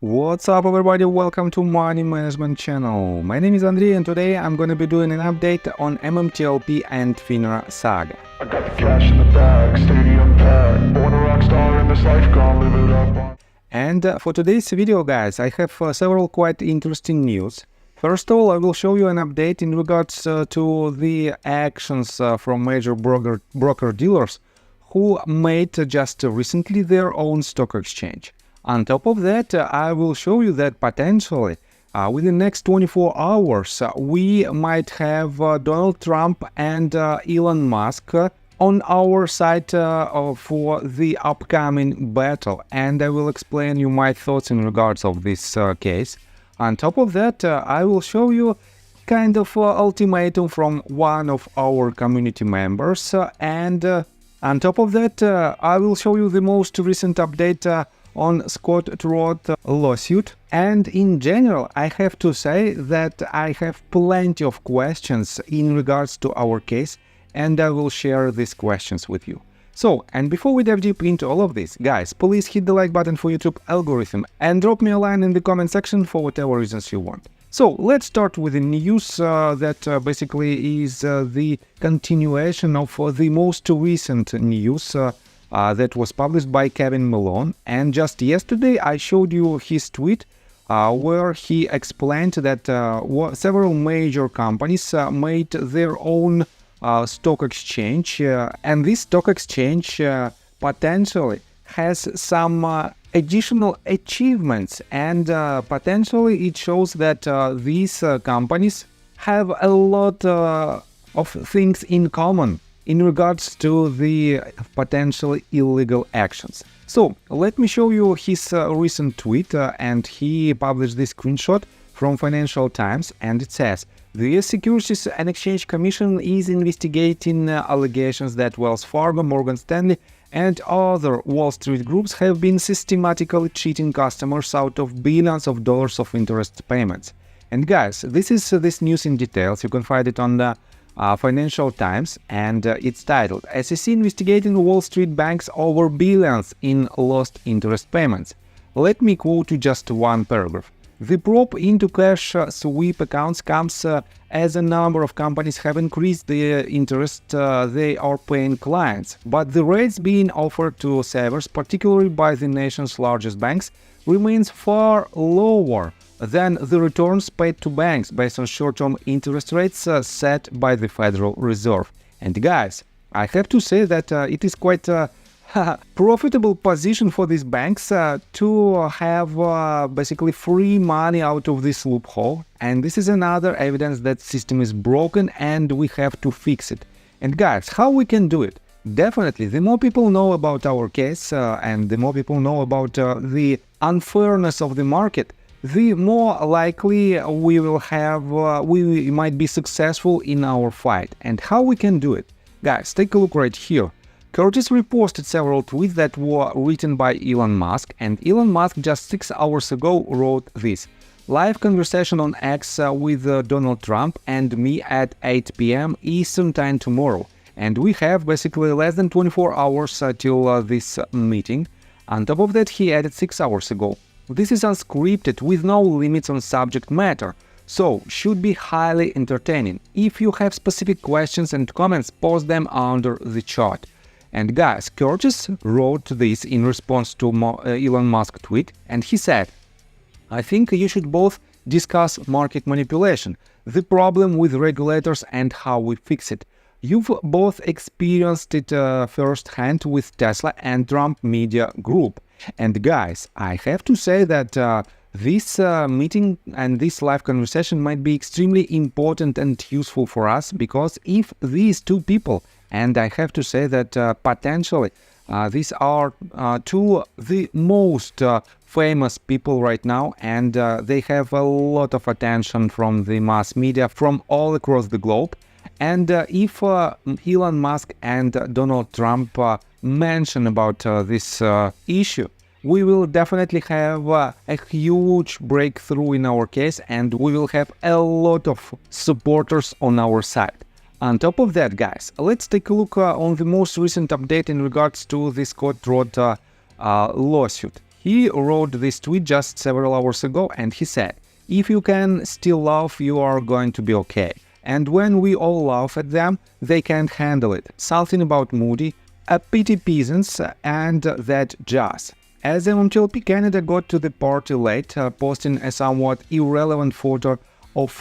What's up everybody, welcome to Money Management channel. My name is Andrei and today I'm gonna be doing an update on MMTLP and FINRA saga. I got the cash in the bag, stadium packed, born a rock star in this life, gonna live it up. And for today's video guys, I have several quite interesting news. First of all, I will show you an update in regards to the actions from major broker dealers who made just recently their own stock exchange. On top of that, I will show you that potentially within the next 24 hours, we might have Donald Trump and Elon Musk on our side for the upcoming battle. And I will explain you my thoughts in regards of this case. On top of that, I will show you kind of ultimatum from one of our community members. And on top of that, I will show you the most recent update on Scott Trott lawsuit. And in general, I have to say that I have plenty of questions in regards to our case, and I will share these questions with you. So, and before we dive deep into all of this, guys, please hit the like button for YouTube algorithm and drop me a line in the comment section for whatever reasons you want. So, let's start with the news that basically is the continuation of the most recent news that was published by Kevin Malone. And just yesterday I showed you his tweet where he explained that several major companies made their own stock exchange, and this stock exchange potentially has some additional achievements, and potentially it shows that these companies have a lot of things in common in regards to the potentially illegal actions. So let me show you his recent tweet, and he published this screenshot from Financial Times, and it says, "The US Securities and Exchange Commission is investigating allegations that Wells Fargo, Morgan Stanley, and other Wall Street groups have been systematically cheating customers out of billions of dollars of interest payments." And guys, this is this news in details. You can find it on the Financial Times, and it's titled "SEC investigating Wall Street banks over billions in lost interest payments." Let me quote you just one paragraph. "The probe into cash sweep accounts comes as a number of companies have increased the interest they are paying clients, but the rates being offered to savers, particularly by the nation's largest banks, remains far lower than the returns paid to banks based on short-term interest rates set by the Federal Reserve." And guys, I have to say that it is quite a profitable position for these banks to have basically free money out of this loophole. And this is another evidence that system is broken and we have to fix it. And guys, how we can do it? Definitely, the more people know about our case and the more people know about the unfairness of the market, the more likely we will have, we might be successful in our fight. And how we can do it? Guys, take a look right here. Curtis reposted several tweets that were written by Elon Musk, and Elon Musk just 6 hours ago wrote this: "Live conversation on X with Donald Trump and me at 8 p.m. Eastern Time tomorrow." And we have basically less than 24 hours till this meeting. On top of that, he added 6 hours ago: "This is unscripted with no limits on subject matter, so should be highly entertaining. If you have specific questions and comments, post them under the chat." And guys, Curtis wrote this in response to Elon Musk tweet, and he said, "I think you should both discuss market manipulation, the problem with regulators and how we fix it. You've both experienced it firsthand with Tesla and Trump Media Group." And guys, I have to say that this meeting and this live conversation might be extremely important and useful for us, because if these two people, and I have to say that potentially these are two the most famous people right now, and they have a lot of attention from the mass media from all across the globe. And if Elon Musk and Donald Trump mention about this issue, we will definitely have a huge breakthrough in our case, and we will have a lot of supporters on our side. On top of that, guys, let's take a look on the most recent update in regards to the Scott Trott lawsuit. He wrote this tweet just several hours ago, and he said, "If you can still laugh, you are going to be okay. And when we all laugh at them, they can't handle it. Something about Moody, a pity peasants, and that jazz." As MMTLP Canada got to the party late, posting a somewhat irrelevant photo of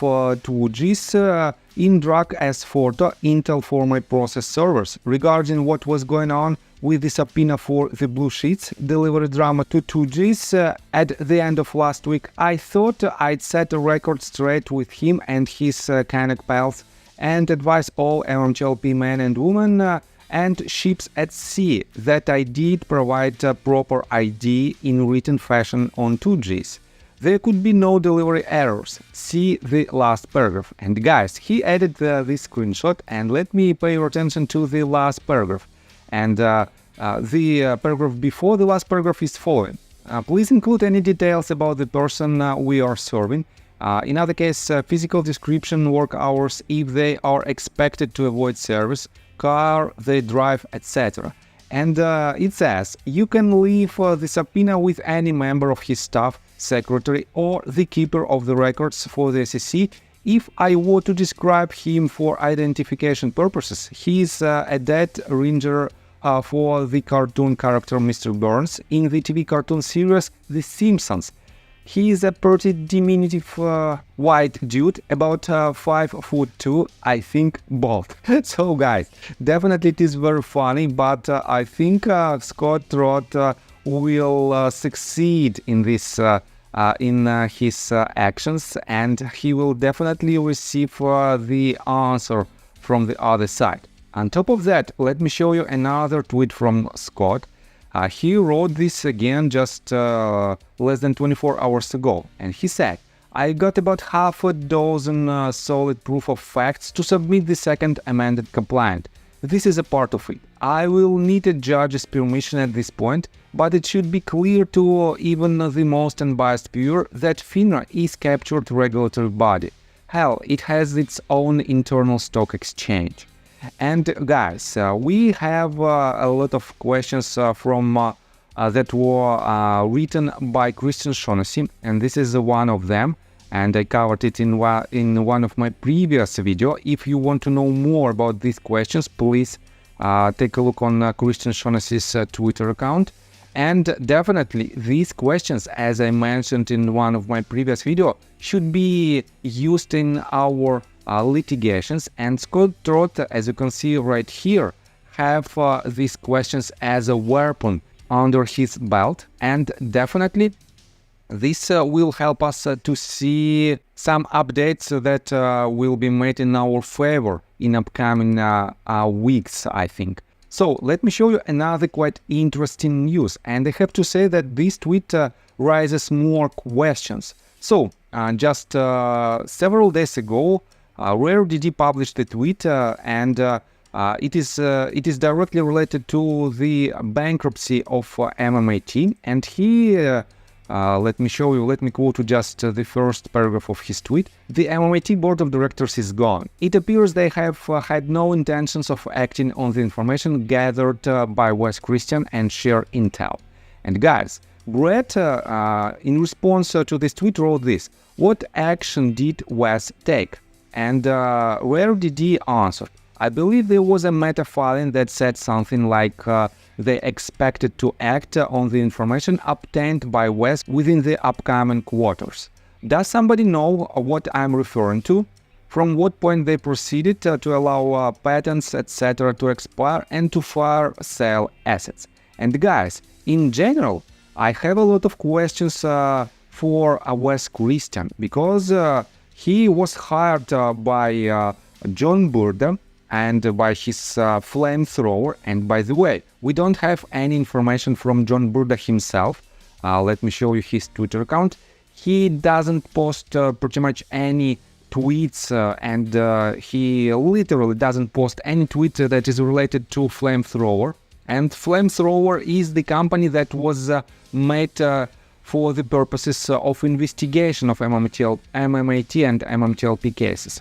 2Gs in drag as photo Intel for my process servers regarding what was going on with the subpoena for the blue sheets delivery drama to 2Gs at the end of last week. I thought I'd set a record straight with him and his Canuck pals and advise all MMTLP men and women and ships at sea that I did provide proper ID in written fashion on 2Gs. There could be no delivery errors. See the last paragraph. And guys, he added this screenshot, and let me pay your attention to the last paragraph. And the paragraph before the last paragraph is following. Please include any details about the person we are serving. In other case, physical description, work hours, if they are expected to avoid service, car they drive, etc. And it says, you can leave the subpoena with any member of his staff, secretary, or the keeper of the records for the SEC. If I were to describe him for identification purposes, he is a dead ringer for the cartoon character Mr. Burns in the TV cartoon series The Simpsons. He is a pretty diminutive white dude, about 5'2", I think, bald. So guys, definitely it is very funny, but I think Scott Trott will succeed in this in his actions, and he will definitely receive the answer from the other side. On top of that, let me show you another tweet from Scott. He wrote this again just less than 24 hours ago, and he said, I got about half a dozen solid proof of facts to submit the second amended complaint. This is a part of it. I will need a judge's permission at this point, but it should be clear to even the most unbiased viewer that FINRA is captured regulatory body. Hell, it has its own internal stock exchange. And guys, we have a lot of questions from that were written by Christian Shaughnessy, and this is one of them, and I covered it in one of my previous video. If you want to know more about these questions, please take a look on Christian Shaughnessy's Twitter account. And definitely these questions, as I mentioned in one of my previous video, should be used in our litigations, and Scott Trott, as you can see right here, have these questions as a weapon under his belt, and definitely this will help us to see some updates that will be made in our favor in upcoming weeks, I think. So let me show you another quite interesting news, and I have to say that this tweet raises more questions. So just several days ago, RareDD published the tweet, and it is directly related to the bankruptcy of MMAT. And he, let me show you, let me quote just the first paragraph of his tweet. The MMAT board of directors is gone. It appears they have had no intentions of acting on the information gathered by Wes Christian and share intel. And guys, Brett, in response to this tweet, wrote this: what action did Wes take? And RareDD answered, I believe there was a meta filing that said something like they expected to act on the information obtained by Wes within the upcoming quarters. Does somebody know what I'm referring to? From what point they proceeded to allow patents, etc. to expire and to fire sale assets? And guys, in general, I have a lot of questions for Wes Christian, because he was hired by John Burda and by his flamethrower. And by the way, we don't have any information from John Burda himself. Let me show you his Twitter account. He doesn't post pretty much any tweets, and he literally doesn't post any tweet that is related to Flamethrower. And Flamethrower is the company that was made for the purposes of investigation of MMAT and MMTLP cases.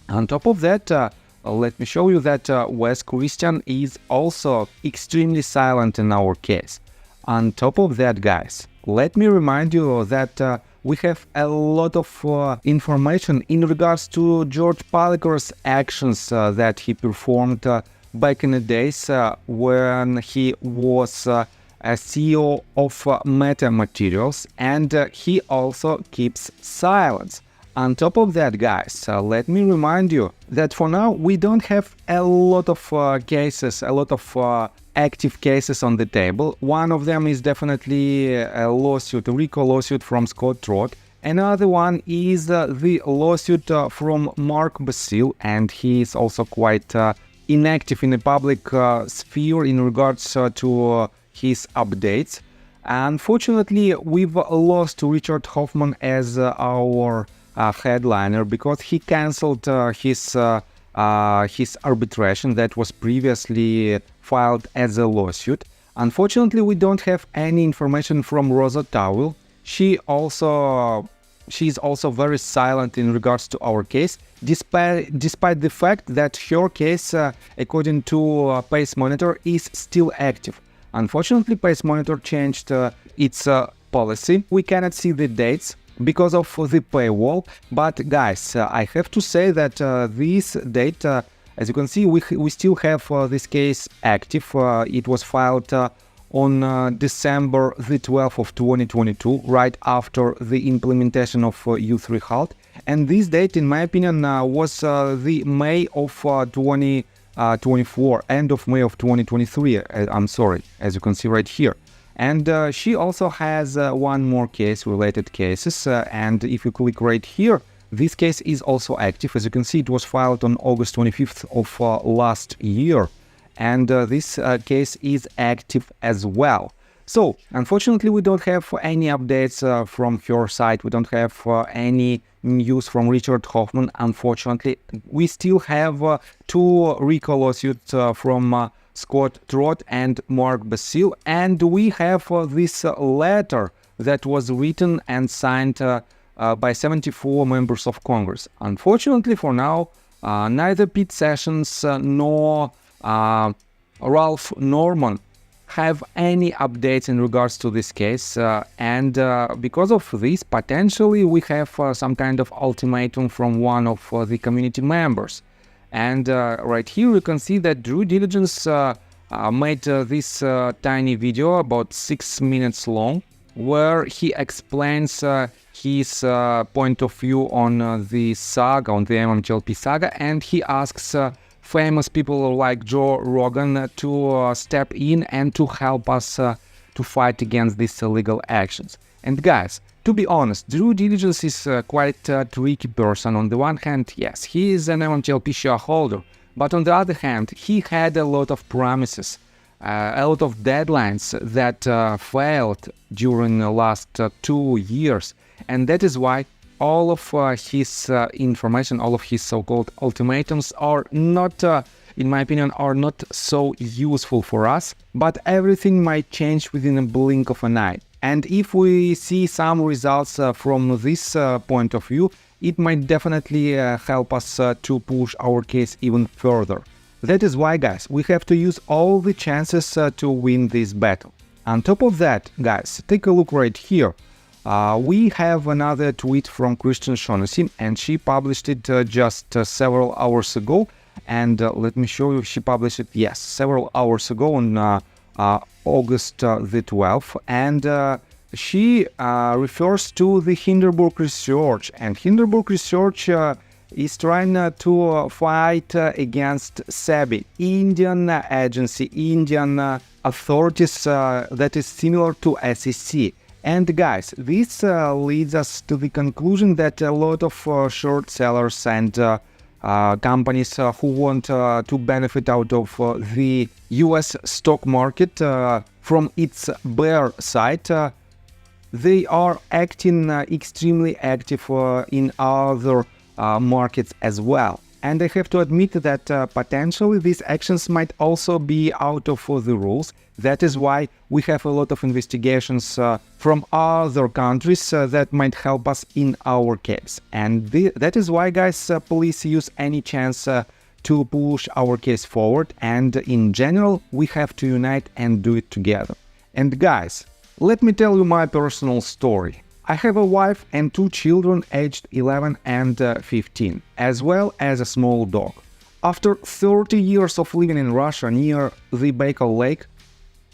On top of that, let me show you that Wes Christian is also extremely silent in our case. On top of that, guys, let me remind you that we have a lot of information in regards to George Paliker's actions that he performed back in the days when he was a CEO of Meta Materials, and he also keeps silence. On top of that, guys, let me remind you that for now we don't have a lot of cases, a lot of active cases on the table. One of them is definitely a lawsuit, a RICO lawsuit from Scott Trott. Another one is the lawsuit from Mark Basile, and he is also quite inactive in the public sphere in regards to his updates. Unfortunately, we've lost Richard Hoffman as our headliner because he cancelled his arbitration that was previously filed as a lawsuit. Unfortunately, we don't have any information from Rosa Towell. She's also very silent in regards to our case, despite the fact that her case, according to Pace Monitor, is still active. Unfortunately, Pace Monitor changed its policy. We cannot see the dates because of the paywall, but guys, I have to say that this date, as you can see, we still have this case active. It was filed on December the 12th of 2022, right after the implementation of U3 halt, and this date, in my opinion, was the May of 2024, end of May of 2023, I'm sorry, as you can see right here. And she also has one more case, related cases, and if you click right here, this case is also active. As you can see, it was filed on August 25th of last year, and this case is active as well. So, unfortunately, we don't have any updates from her side. We don't have any news from Richard Hoffman. Unfortunately, we still have two RICO lawsuits from Scott Trott and Mark Basile, and we have this letter that was written and signed by 74 members of Congress. Unfortunately, for now, neither Pete Sessions nor Ralph Norman have any updates in regards to this case, and because of this, potentially we have some kind of ultimatum from one of the community members. And right here you can see that Due Diligence made this tiny video about 6 minutes long, where he explains his point of view on the saga, on the MMTLP saga, and he asks famous people like Joe Rogan to step in and to help us to fight against these illegal actions. And guys, to be honest, Due Diligence is quite a tricky person. On the one hand, yes, he is an MMTLP shareholder, but on the other hand, he had a lot of promises, a lot of deadlines that failed during the last 2 years, and that is why all of his information, all of his so-called ultimatums are not, in my opinion, are not so useful for us, but everything might change within a blink of an eye. And if we see some results from this point of view, it might definitely help us to push our case even further. That is why, guys, we have to use all the chances to win this battle. On top of that, guys, take a look right here. We have another tweet from Christian Shaughnessy, and she published it just several hours ago. And let me show you, she published it, yes, several hours ago on August the 12th, and she refers to the Hindenburg Research, and Hindenburg Research is trying to fight against SEBI, Indian agency, Indian authorities that is similar to SEC. And guys, this leads us to the conclusion that a lot of short sellers and companies who want to benefit out of the US stock market from its bear side, they are acting extremely active in other markets as well. And I have to admit that potentially these actions might also be out of the rules. That is why we have a lot of investigations from other countries that might help us in our case. And that is why, guys, please use any chance to push our case forward. And in general, we have to unite and do it together. And guys, let me tell you my personal story. I have a wife and 2 children aged 11 and 15, as well as a small dog. After 30 years of living in Russia near the Baikal Lake,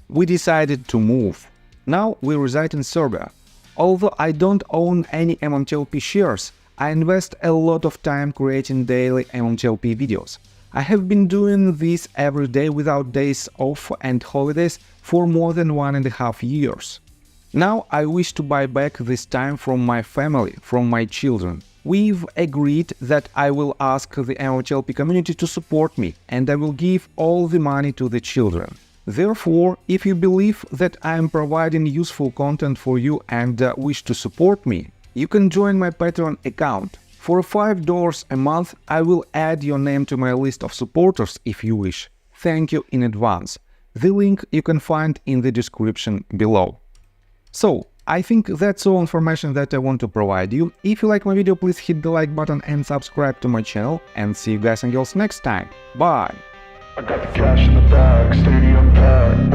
we decided to move. Now we reside in Serbia. Although I don't own any MMTLP shares, I invest a lot of time creating daily MMTLP videos. I have been doing this every day without days off and holidays for more than 1.5 years. Now I wish to buy back this time from my family, from my children. We've agreed that I will ask the MMTLP community to support me, and I will give all the money to the children. Therefore, if you believe that I am providing useful content for you and wish to support me, you can join my Patreon account. For $5 a month, I will add your name to my list of supporters if you wish. Thank you in advance. The link you can find in the description below. So, I think that's all information that I want to provide you. If you like my video, please hit the like button and subscribe to my channel. And see you guys and girls next time. Bye! I got the cash in the bag, stadium packed.